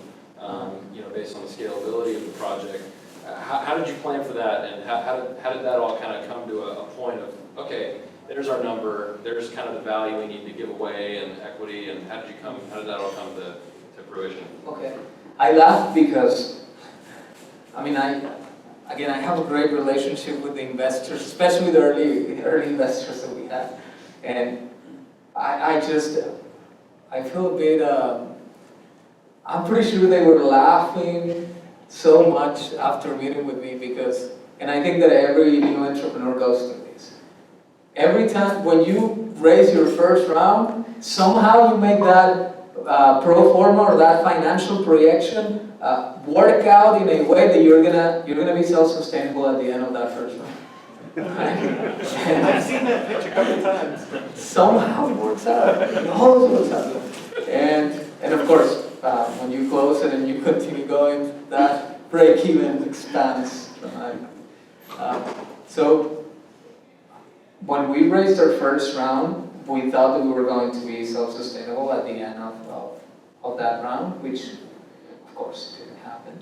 based on the scalability of the project? How did you plan for that, and how did that all kind of come to a point of, okay, there's our number, there's kind of the value we need to give away and equity, and how did that all come to fruition? Okay, I laugh because, I have a great relationship with the investors, especially the early investors that we had, and I feel a bit, I'm pretty sure they were laughing so much after meeting with me because, and I think that every new entrepreneur goes through this. Every time when you raise your first round, somehow you make that pro forma or that financial projection work out in a way that you're gonna be self-sustainable at the end of that first round. I've seen that pitch a couple times. Somehow it works out. It always works out. And of course, when you close it and you continue going, that break-even expands. So when we raised our first round, we thought that we were going to be self-sustainable at the end of that round, which of course didn't happen.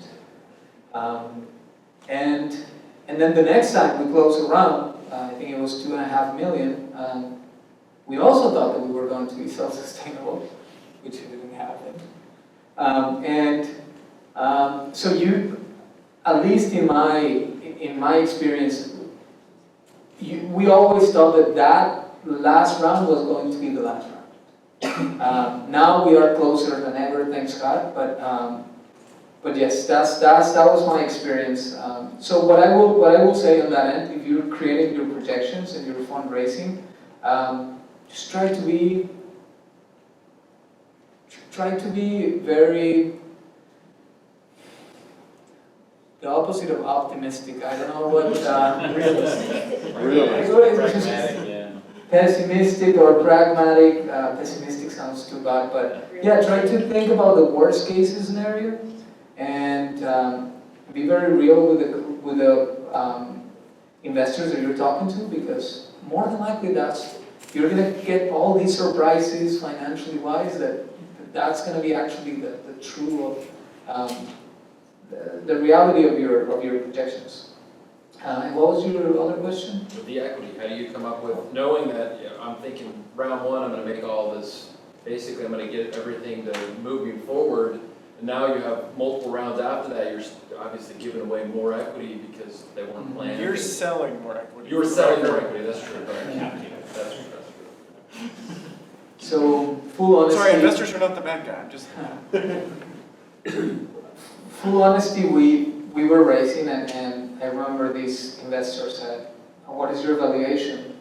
And then the next time we closed a round, I think it was 2.5 million, we also thought that we were going to be self-sustainable, which didn't happen. So you, at least in my experience, we always thought that last round was going to be the last round. Now we are closer than ever, thanks God. But yes, that was my experience. So what I will say on that end, if you're creating your projections and your fundraising, just try to be very, the opposite of optimistic. I don't know what pessimistic or pragmatic. Pessimistic sounds too bad, but yeah, try to think about the worst case scenario and be very real with the investors that you're talking to, because more than likely you're gonna get all these surprises financially wise that's gonna be actually the true the reality of your projections. And what was your other question? With the equity, how do you come up with, knowing that, I'm thinking round one, I'm gonna make all this, basically I'm gonna get everything to move me forward, and now you have multiple rounds after that, you're obviously giving away more equity because they weren't planned. You're selling more equity. You were selling more equity, that's true. That's true. So, full honesty. Sorry, investors are not the bad guy. I'm just. Full honesty, we were raising, and I remember these investors said, "What is your valuation?"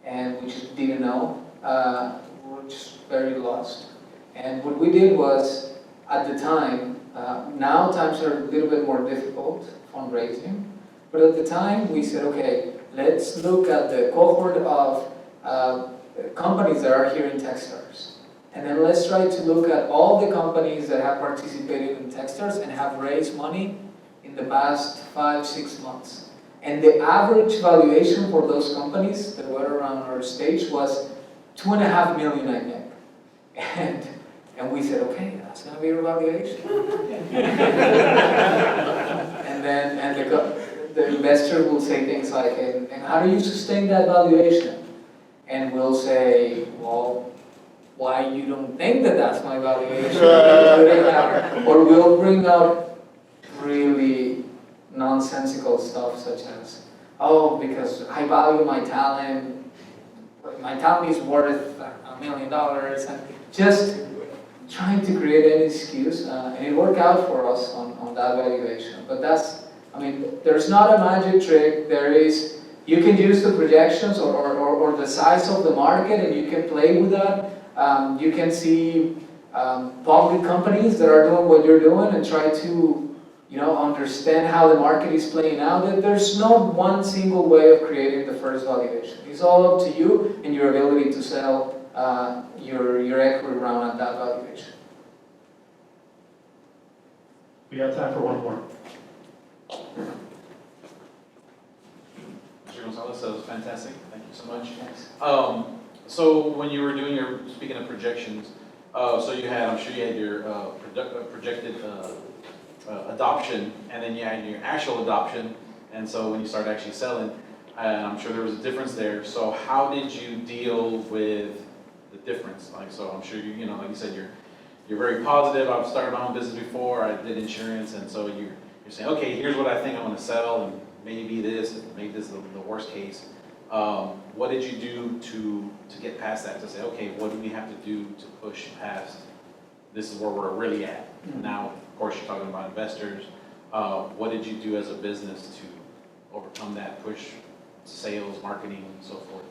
And we just didn't know. We were just very lost. And what we did was, at the time, now times are a little bit more difficult fundraising, but at the time we said, okay, let's look at the cohort of companies that are here in Techstars. And then let's try to look at all the companies that have participated in Techstars and have raised money in the past 5-6 months. And the average valuation for those companies that were around our stage was 2.5 million, I think. And we said, okay, that's going to be our valuation. and the investor will say things like, and how do you sustain that valuation? And we'll say, well, why you don't think that that's my valuation? Or we'll bring up really nonsensical stuff such as, oh, because I value my talent is worth $1 million, and just trying to create an excuse, and it worked out for us on that valuation. But there's not a magic trick. You can use the projections or the size of the market, and you can play with that. You can see public companies that are doing what you're doing and try to, understand how the market is playing out. There's not one single way of creating the first valuation. It's all up to you and your ability to sell your equity round at that valuation. We got time for one more. Gonzales, that was fantastic, thank you so much. Thanks. So when you were doing your, speaking of projections, so you had, I'm sure you had your projected adoption, and then you had your actual adoption, and so when you started actually selling, I'm sure there was a difference there. So how did you deal with the difference? Like, so I'm sure you know, like you said, you're very positive. I've started my own business before. I did insurance, and so you're saying, okay, here's what I think I want to sell, and maybe this is the worst case. What did you do to get past that? To say, okay, what do we have to do to push past? This is where we're really at. Now, of course, you're talking about investors. What did you do as a business to overcome that, push sales, marketing, and so forth?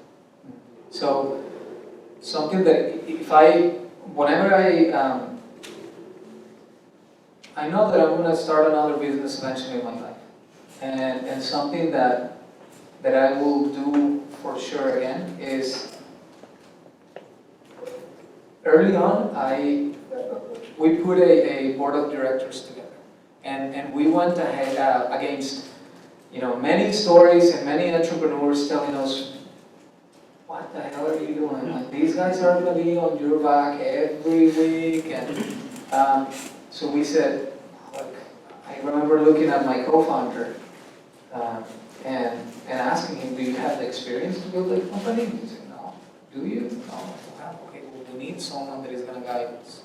So, something that whenever I know that I'm gonna start another business eventually in my life. And something that I will do for sure again is, early on, we put a board of directors together. And we went ahead against, many stories and many entrepreneurs telling us, what the hell are you doing? Like, these guys are gonna be on your back every week. And so we said, like, I remember looking at my co-founder and asking him, do you have the experience to build a company? He said, no. Do you? No, I don't have. Okay, well, we need someone that is gonna guide us.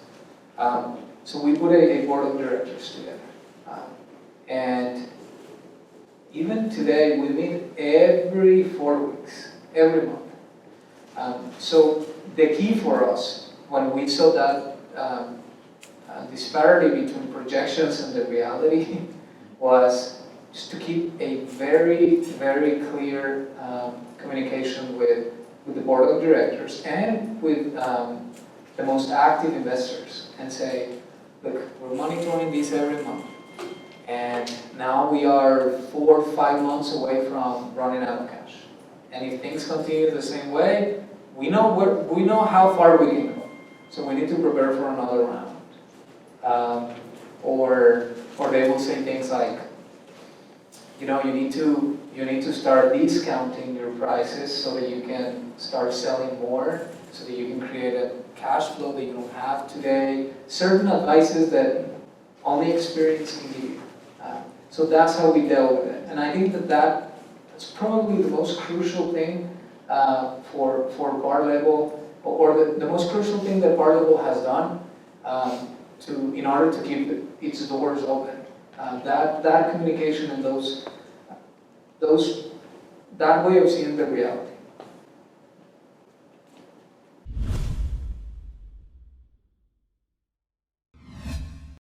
So we put a board of directors together. And even today, we meet every 4 weeks, every month. So the key for us, when we saw that disparity between projections and the reality, was just to keep a very, very clear communication with the board of directors and with the most active investors, and say, look, we're monitoring this every month. And now we are 4 or 5 months away from running out of cash. And if things continue the same way, we know how far we can go. So we need to prepare for another round. Or they will say things like, you need to start discounting your prices so that you can start selling more, so that you can create a cash flow that you don't have today. Certain advices that only experience can give you. So that's how we dealt with it. And I think that's probably the most crucial thing for Parlevel, or the most crucial thing that Parlevel has done in order to keep its doors open. That communication and that way of seeing the reality.